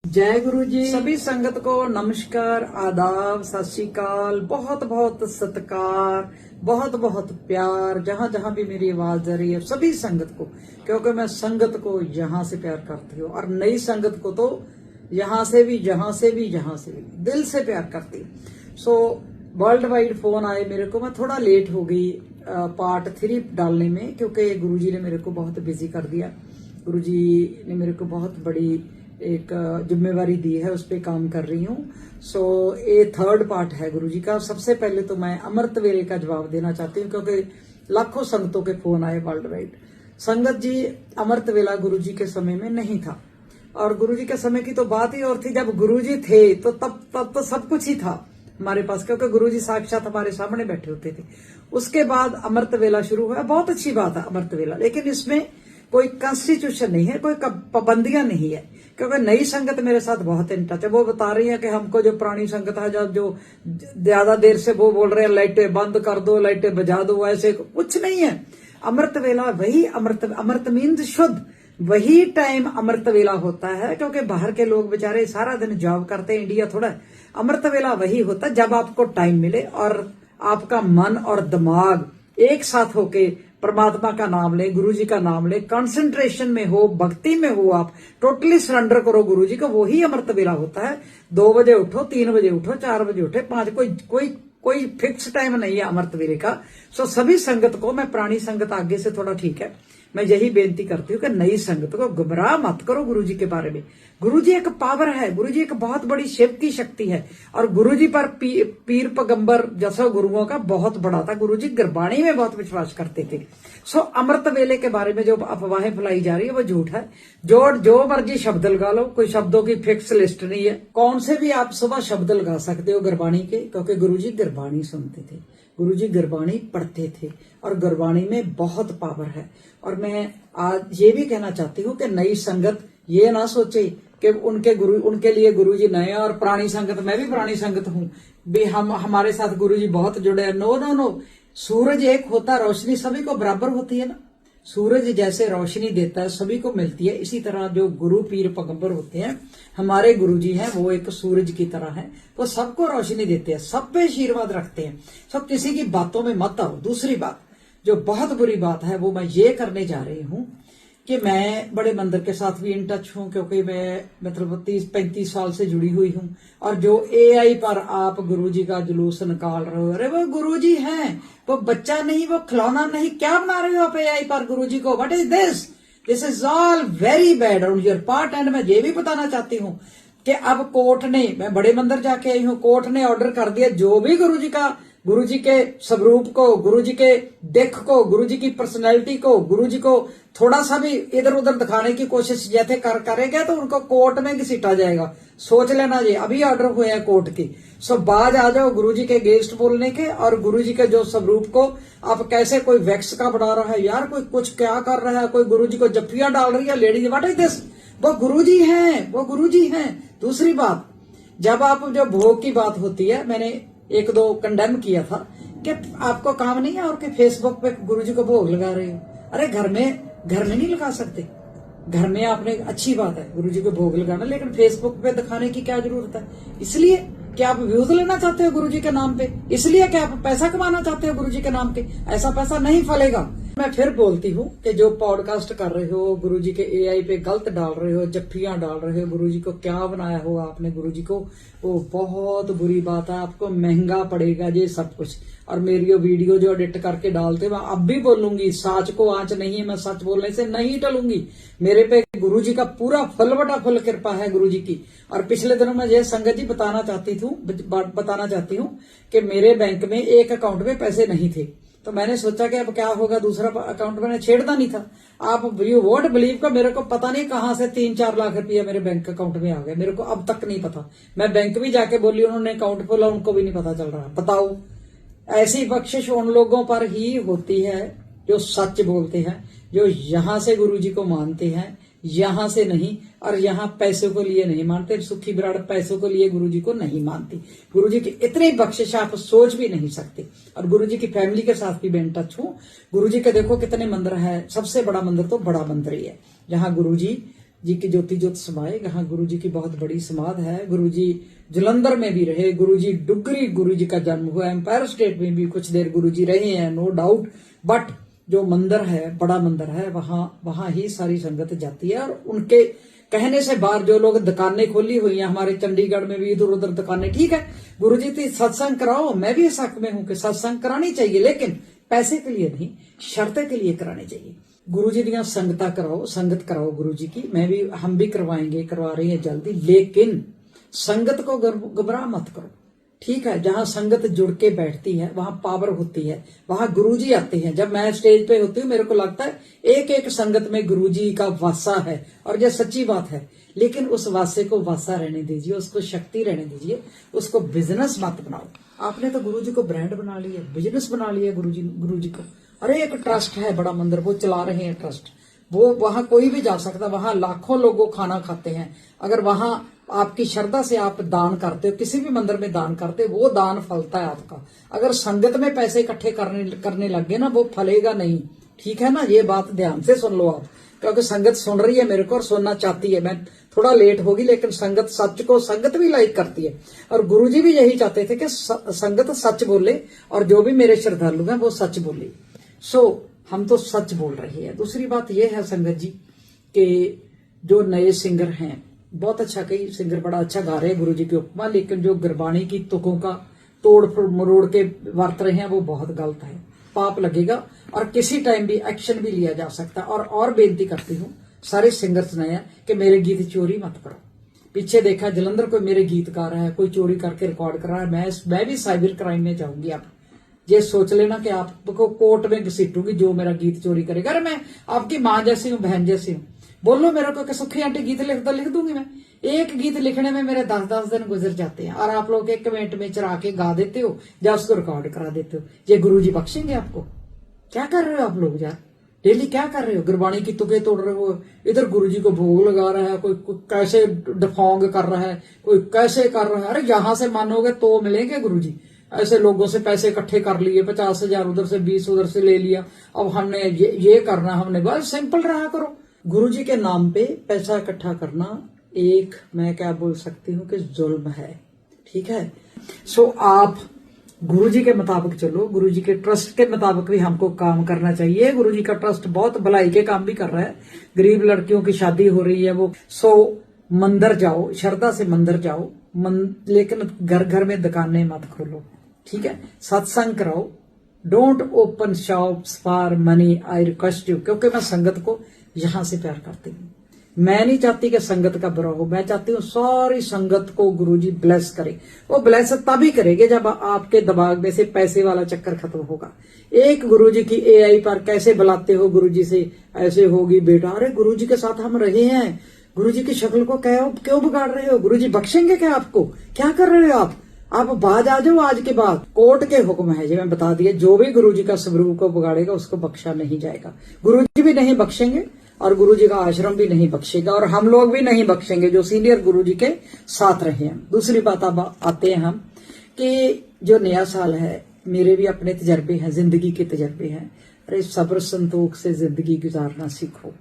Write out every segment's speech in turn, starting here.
जय गुरु जी। सभी संगत को नमस्कार, आदाब, सत श्री अकाल, बहुत बहुत सत्कार, बहुत बहुत प्यार। जहां जहां भी मेरी आवाज जा रही है सभी संगत को, क्योंकि मैं संगत को यहाँ से प्यार करती हूँ और नई संगत को तो यहाँ से भी दिल से प्यार करती हूँ। सो वर्ल्ड वाइड फोन आए मेरे को, मैं थोड़ा लेट हो गई पार्ट 3 डालने में, क्योंकि गुरुजी ने मेरे को बहुत बिजी कर दिया। गुरुजी ने मेरे को बहुत बड़ी एक जिम्मेवारी दी है, उस पर काम कर रही हूँ। सो ये 3rd पार्ट है गुरुजी का। सबसे पहले तो मैं अमृत वेले का जवाब देना चाहती हूँ, क्योंकि लाखों संगतों के फोन आए वर्ल्ड वाइड। संगत जी, अमृत वेला गुरुजी के समय में नहीं था, और गुरुजी के समय की तो बात ही और थी। जब गुरुजी थे तो तब तो सब कुछ ही था हमारे पास, क्योंकि गुरुजी साक्षात हमारे सामने बैठे होते थे। उसके बाद अमृत वेला शुरू हुआ। बहुत अच्छी बात है अमृत वेला, लेकिन इसमें कोई कॉन्स्टिट्यूशन नहीं है, कोई पाबंदियां नहीं है, क्योंकि नई संगत मेरे साथ बहुत इन टच है। वो बता रही है कि हमको जो पुरानी संगत है, जो ज्यादा देर से वो बोल रहे हैं लाइटें बंद कर दो, लाइटें बजा दो, ऐसे कुछ नहीं है। अमृत वेला वही अमृत मीन्स शुद्ध, वही टाइम अमृत वेला होता है। क्योंकि बाहर के लोग बेचारे सारा दिन जॉब करते हैं, इंडिया थोड़ा है। अमृत वेला वही होता है जब आपको टाइम मिले और आपका मन और दिमाग एक साथ होके परमात्मा का नाम ले, गुरुजी का नाम ले, कंसंट्रेशन में हो, भक्ति में हो, आप टोटली सरेंडर करो गुरुजी को, वही अमृत वेला होता है। 2 बजे उठो, 3 बजे उठो, 4 बजे उठे, 5, कोई फिक्स टाइम नहीं है अमृत वेले का। सो सभी संगत को, मैं पुरानी संगत आगे से थोड़ा ठीक है, मैं यही बेनती करती हूँ कि नई संगत को गुमराह मत करो गुरुजी के बारे में। गुरुजी एक पावर है, गुरुजी एक बहुत बड़ी शिव की शक्ति है, और गुरुजी पर पीर पैगंबर जैसा गुरुओं का बहुत बड़ा था। गुरुजी गुरबाणी में बहुत विश्वास करते थे। सो अमृत वेले के बारे में जो अफवाहें फैलाई जा रही है वो झूठ है। जो मर्जी शब्द लगा लो, कोई शब्दों की फिक्स लिस्ट नहीं है। कौन से भी आप सुबह शब्द लगा सकते हो गुरबाणी के, क्योंकि गुरुजी गुरबाणी सुनते थे, गुरुजी गुरबाणी पढ़ते थे, और गुरबाणी में बहुत पावर है। और मैं आज ये भी कहना चाहती हूँ कि नई संगत ये ना सोचे कि उनके लिए गुरुजी नए और पुरानी संगत, मैं भी पुरानी संगत हूँ भी, हमारे साथ गुरुजी बहुत जुड़े हैं। नो, सूरज एक होता, रोशनी सभी को बराबर होती है ना। सूरज जैसे रोशनी देता है, सभी को मिलती है, इसी तरह जो गुरु पीर पैगंबर होते हैं, हमारे गुरुजी हैं, वो एक सूरज की तरह है। वो सबको रोशनी देते हैं, सब पे आशीर्वाद रखते हैं। सब किसी की बातों में मत आओ। दूसरी बात, जो बहुत बुरी बात है, वो मैं ये करने जा रही हूँ कि मैं बड़े मंदिर के साथ भी इन टच हूँ, क्योंकि मैं मतलब 30-35 साल से जुड़ी हुई हूँ। और जो AI पर आप गुरुजी का जुलूस निकाल रहे हो, अरे वो गुरुजी हैं, वो बच्चा नहीं, वो खिलौना नहीं, क्या बना रहे हो आप AI पर गुरुजी को? What is this is all very bad on your part. And मैं ये भी बताना चाहती हूँ कि अब कोर्ट ने, मैं बड़े मंदिर जाके आई हूँ, कोर्ट ने ऑर्डर कर दिया, जो भी गुरुजी के स्वरूप को, गुरुजी के दिख को, गुरुजी की पर्सनैलिटी को, गुरुजी को थोड़ा सा भी इधर उधर दिखाने की कोशिश जैसे करेगा तो उनको कोर्ट में घसीटा जाएगा। सोच लेना, ये अभी ऑर्डर हुए हैं कोर्ट की। सो बाज आ जाओ गुरुजी के गेस्ट बोलने के, और गुरुजी के जो स्वरूप को आप कैसे कोई वैक्स का बना रहा है यार, कोई कुछ क्या कर रहा है, कोई गुरुजी को जफ्फियां डाल रही है लेडीज, व्हाट इज दिस? वो गुरुजी हैं। दूसरी बात, जब आप जो भोग की बात होती है, मैंने 1-2 कंडेम किया था कि आपको काम नहीं है और कि फेसबुक पे गुरुजी को भोग लगा रहे हो। अरे घर में नहीं लगा सकते, घर में आपने, अच्छी बात है गुरुजी को भोग लगाना, लेकिन फेसबुक पे दिखाने की क्या जरूरत है? इसलिए कि आप व्यूज लेना चाहते हो गुरुजी के नाम पे, इसलिए कि आप पैसा कमाना चाहते हो गुरुजी के नाम पे। ऐसा पैसा नहीं फलेगा। मैं फिर बोलती हूँ कि जो पॉडकास्ट कर रहे हो, गुरुजी के AI पे गलत डाल रहे हो, जफ्फियां डाल रहे हो, गुरुजी को क्या बनाया हो आपने गुरुजी को, वो बहुत बुरी बात है। आपको महंगा पड़ेगा ये सब कुछ। और मेरी ये वीडियो जो एडिट करके डालते, मैं अब भी बोलूंगी, साच को आंच नहीं, मैं सच बोलने से नहीं टलूंगी। मेरे पे गुरुजी का पूरा फुल कृपा है गुरुजी की। और पिछले दिनों में ये संगत जी बताना चाहती हूँ कि मेरे बैंक में एक अकाउंट में पैसे नहीं थे, तो मैंने सोचा कि अब क्या होगा, दूसरा अकाउंट मैंने छेड़ता नहीं था। आप यू वोंट बिलीव का, मेरे को पता नहीं कहां से 3-4 लाख रुपया मेरे बैंक अकाउंट में आ गया, मेरे को अब तक नहीं पता। मैं बैंक भी जाके बोली, उन्होंने अकाउंट खोला, उनको भी नहीं पता चल रहा। बताओ, ऐसी बख्शिश उन लोगों पर ही होती है जो सच बोलते हैं, जो यहां से गुरुजी को मानते हैं, यहां से नहीं, और यहां पैसों को लिए नहीं मानते। सुखी बिराड़ पैसों को लिए गुरुजी को नहीं मानती। गुरुजी की इतनी बख्शिश आप सोच भी नहीं सकते। और गुरुजी की फैमिली के साथ भी मैं इन टच हूं। गुरुजी के देखो कितने मंदिर है, सबसे बड़ा मंदिर तो बड़ा मंदिर ही है, जहां गुरुजी जी की ज्योति ज्योत समाए। यहाँ गुरु जी की बहुत बड़ी समाध है। गुरु जी जलंधर में भी रहे, गुरु जी डुगरी गुरु जी का जन्म हुआ, एम्पायर स्टेट में भी कुछ देर गुरु जी रहे हैं, नो डाउट। बट जो मंदिर है, बड़ा मंदिर है, वहां ही सारी संगत जाती है। और उनके कहने से बाहर जो लोग दुकानें खोली हुई हैं, हमारे चंडीगढ़ में भी इधर उधर दुकानें, ठीक है गुरुजी तो सत्संग कराओ, मैं भी इस हक में हूं कि सत्संग करानी चाहिए, लेकिन पैसे के लिए नहीं, शर्तें के लिए करानी चाहिए। गुरुजी दियां संगता कराओ, संगत कराओ गुरुजी की, हम भी करवाएंगे, करवा रहे हैं जल्दी, लेकिन संगत को घबरा मत करो, ठीक है। जहां संगत जुड़ के बैठती है वहां पावर होती है, वहां गुरुजी आते हैं। जब मैं स्टेज पे होती हूँ मेरे को लगता है एक एक संगत में गुरुजी का वासा है, और यह सच्ची बात है। लेकिन उस वासे को वासा रहने दीजिए, उसको शक्ति रहने दीजिए, उसको बिजनेस मत बनाओ। आपने तो गुरुजी को ब्रांड बना लिया, बिजनेस बना लिया गुरुजी को। अरे एक ट्रस्ट है, बड़ा मंदिर, वो चला रहे हैं ट्रस्ट, वो वहां कोई भी जा सकता, वहां लाखों लोगों खाना खाते हैं। अगर वहां आपकी श्रद्धा से आप दान करते हो, किसी भी मंदिर में दान करते हो, वो दान फलता है आपका। अगर संगत में पैसे इकट्ठे करने लग गए ना, वो फलेगा नहीं, ठीक है ना। ये बात ध्यान से सुन लो आप, क्योंकि संगत सुन रही है मेरे को और सुनना चाहती है। मैं थोड़ा लेट होगी, लेकिन संगत सच को संगत भी लाइक करती है, और गुरुजी भी यही चाहते थे कि संगत सच बोले, और जो भी मेरे श्रद्धालु हैं वो सच बोले। सो हम तो सच बोल रहे हैं। दूसरी बात यह है संगत जी कि जो नए सिंगर हैं, बहुत अच्छा, कई सिंगर बड़ा अच्छा गा रहे हैं गुरु जी की उपमा, लेकिन जो गुरबाणी की तुकों का तोड़ मरोड़ के वर्त रहे हैं वो बहुत गलत है, पाप लगेगा, और किसी टाइम भी एक्शन भी लिया जा सकता है। और बेनती करती हूँ सारे सिंगर्स ने कि मेरे गीत चोरी मत करो। पीछे देखा जलंधर कोई मेरे गीत गा रहा है, कोई चोरी करके रिकॉर्ड कर रहा है, मैं भी साइबर क्राइम में जाऊंगी। आप ये सोच लेना कि आपको कोर्ट में घसीटूंगी जो मेरा गीत चोरी करेगा। अरे मैं आपकी माँ जैसी हूँ, बहन जैसी हूँ, बोलो मेरे को कि सुखी आंटी गीत लिख दूंगी मैं। एक गीत लिखने में मेरे 10-10 दिन गुजर जाते हैं, और आप लोग 1 मिनट में चरा के गा देते हो या उसको रिकॉर्ड करा देते हो। ये गुरुजी बख्शेंगे आपको? क्या कर रहे हो आप लोग यार, डेली क्या कर रहे हो? गुरबाणी की तुके तोड़ रहे हो, इधर गुरुजी को भोग लगा रहा है, कोई कैसे डफोंग कर रहा है, कोई कैसे कर रहा है। अरे यहां से मानोगे तो मिलेंगे गुरुजी। ऐसे लोगों से पैसे इकट्ठे कर लिए, 50,000 उधर से, 20 उधर से ले लिया, अब हमने ये करना, हमने बस सिंपल रहा करो। गुरुजी के नाम पे पैसा इकट्ठा करना एक, मैं क्या बोल सकती हूँ कि जुल्म है, ठीक है। सो आप गुरुजी के मुताबिक चलो, गुरुजी के ट्रस्ट के मुताबिक भी हमको काम करना चाहिए। गुरुजी का ट्रस्ट बहुत भलाई के काम भी कर रहा है, गरीब लड़कियों की शादी हो रही है वो। सो मंदिर जाओ, श्रद्धा से मंदिर जाओ, लेकिन घर घर में दुकानें मत खोलो, ठीक है। सत्संग कराओ, don't open shops for money, I request you. क्योंकि मैं संगत को यहां से प्यार करती हूँ, मैं नहीं चाहती कि संगत का बुरा हो, मैं चाहती हूँ सारी संगत को गुरुजी ब्लेस करे। वो ब्लेस तभी करेंगे जब आपके दिमाग में से पैसे वाला चक्कर खत्म होगा। एक गुरुजी की एआई पर कैसे बुलाते हो गुरुजी से, ऐसे होगी बेटा, अरे गुरुजी के साथ हम रहे हैं, गुरुजी की शक्ल को क्यों बिगाड़ रहे हो? गुरुजी बख्शेंगे क्या आपको? क्या कर रहे हो आप बाज आ जाओ। आज के बाद कोर्ट के हुक्म है, जी मैं बता दिया, जो भी गुरुजी का स्वरूप को बिगाड़ेगा उसको बख्शा नहीं जाएगा। गुरुजी भी नहीं बख्शेंगे, और गुरुजी का आश्रम भी नहीं बख्शेगा, और हम लोग भी नहीं बख्शेंगे जो सीनियर गुरुजी के साथ रहे हैं। दूसरी बात अब आते हैं हम कि जो नया साल है, मेरे भी अपने तजर्बे हैं, जिंदगी के तजर्बे हैं। अरे सब्र संतोख से जिंदगी गुजारना सीखो।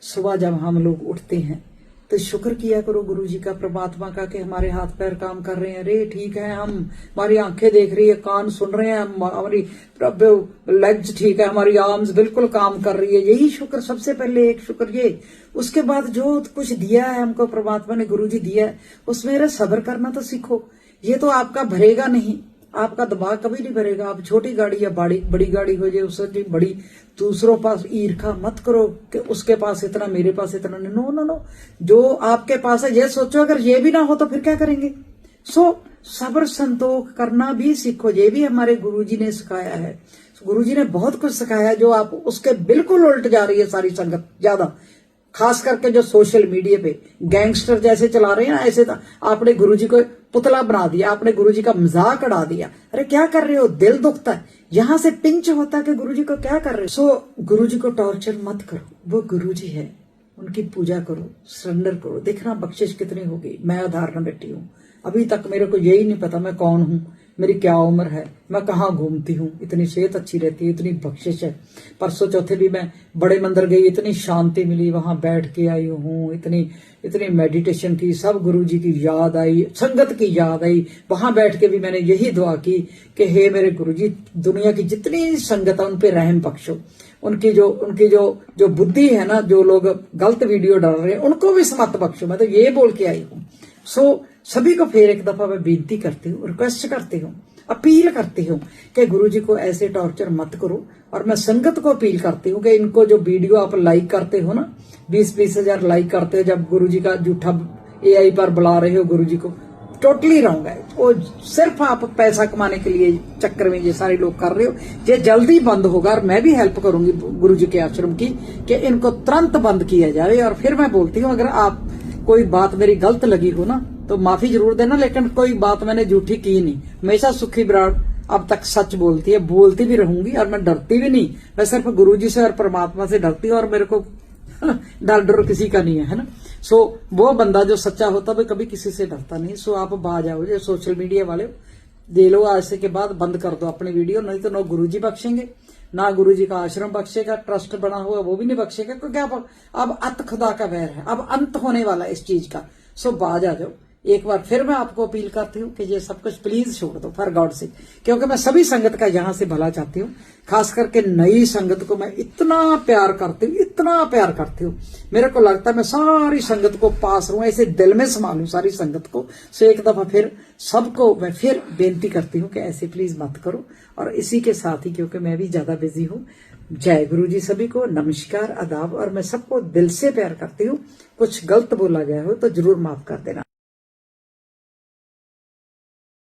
सुबह जब हम लोग उठते हैं तो शुक्र किया करो गुरुजी का, परमात्मा का, कि हमारे हाथ पैर काम कर रहे हैं। अरे ठीक है, हमारी आंखें देख रही है, कान सुन रहे हैं, हमारी लेग्स ठीक है, हमारी आर्म्स बिल्कुल काम कर रही है। यही शुक्र, सबसे पहले एक शुक्र ये। उसके बाद जो कुछ दिया है हमको परमात्मा ने, गुरुजी दिया है, उसमें सब्र करना तो सीखो। ये तो आपका भरेगा नहीं, आपका दिमाग कभी नहीं भरेगा। आप छोटी गाड़ी या बड़ी गाड़ी हो जाए उससे बड़ी, दूसरों पास ईर्खा मत करो कि उसके पास इतना, मेरे पास इतना। नो नो नो, जो आपके पास है ये सोचो, अगर ये भी ना हो तो फिर क्या करेंगे? सो सब्र संतोख करना भी सीखो, ये भी हमारे गुरुजी ने सिखाया है। गुरुजी ने बहुत कुछ सिखाया जो आप उसके बिल्कुल उल्ट जा रही है सारी संगत, ज्यादा खास करके जो सोशल मीडिया पे गैंगस्टर जैसे चला रहे हैं ना, ऐसे आपने गुरुजी को पुतला बना दिया, आपने गुरुजी का मजाक उड़ा दिया। अरे क्या कर रहे हो? दिल दुखता है, यहां से पिंच होता है कि गुरुजी को क्या कर रहे हो। सो गुरुजी को टॉर्चर मत करो, वो गुरुजी है, उनकी पूजा करो, सरेंडर करो, देखना बख्शिश कितनी होगी। मैं उदाहरण बैठी हूँ, अभी तक मेरे को यही नहीं पता मैं कौन हूँ, मेरी क्या उम्र है, मैं कहाँ घूमती हूँ, इतनी सेहत अच्छी रहती है, इतनी बख्शिश है। परसों चौथे भी मैं बड़े मंदिर गई, इतनी शांति मिली, वहां बैठ के आई हूँ, इतनी इतनी मेडिटेशन की, सब गुरु जी की याद आई, संगत की याद आई। वहां बैठ के भी मैंने यही दुआ की कि हे मेरे गुरु जी, दुनिया की जितनी संगत है उन पे रहम बख्शो, उनकी जो बुद्धि है ना, जो लोग गलत वीडियो डाल रहे हैं उनको भी समत बख्शो। मैं तो ये बोल के आई हूँ। सो सभी को फिर एक दफा मैं बेनती करती हूँ, रिक्वेस्ट करती हूँ, अपील करती हूँ कि गुरुजी को ऐसे टॉर्चर मत करो। और मैं संगत को अपील करती हूँ कि इनको जो वीडियो आप लाइक करते हो ना, 20-20 हजार लाइक करते हो जब गुरुजी का झूठा AI पर बुला रहे हो गुरुजी को, टोटली रॉन्ग है। वो सिर्फ आप पैसा कमाने के लिए चक्कर में ये सारे लोग कर रहे हो। ये जल्दी बंद होगा और मैं भी हेल्प करूंगी गुरुजी के आश्रम की कि इनको तुरंत बंद किया जाए। और फिर मैं बोलती हूँ, अगर आप कोई बात मेरी गलत लगी हो ना तो माफी जरूर देना, लेकिन कोई बात मैंने झूठी की नहीं। हमेशा सुखी बराड़ अब तक सच बोलती है, बोलती भी रहूंगी, और मैं डरती भी नहीं। मैं सिर्फ गुरुजी से और परमात्मा से डरती हूँ, और मेरे को डर किसी का नहीं है ना। सो वो बंदा जो सच्चा होता है कभी किसी से डरता नहीं। सो आप बाज आओ, जो सोशल मीडिया वाले दे लो, आज से के बाद बंद कर दो अपनी वीडियो, नहीं तो ना गुरुजी बख्शेंगे, ना गुरुजी का आश्रम बख्शेगा, ट्रस्ट बना हुआ वो भी नहीं बख्शेगा, क्योंकि अब अत खुदा का वैर है, अब अंत होने वाला है इस चीज का। सो बाज आ जाओ। एक बार फिर मैं आपको अपील करती हूँ कि ये सब कुछ प्लीज छोड़ दो फॉर गॉड से, क्योंकि मैं सभी संगत का यहाँ से भला चाहती हूँ। खास करके नई संगत को मैं इतना प्यार करती हूँ, इतना प्यार करती हूँ। मेरे को लगता है मैं सारी संगत को पास रहूं, ऐसे दिल में संभालूं सारी संगत को। सो एक दफा फिर सबको मैं फिर बेनती करती हूँ कि ऐसे प्लीज मत करो। और इसी के साथ ही, क्योंकि मैं भी ज्यादा बिजी हूँ, जय गुरु जी सभी को, नमस्कार, आदाब। और मैं सबको दिल से प्यार करती हूँ। कुछ गलत बोला गया हो तो जरूर माफ कर देना।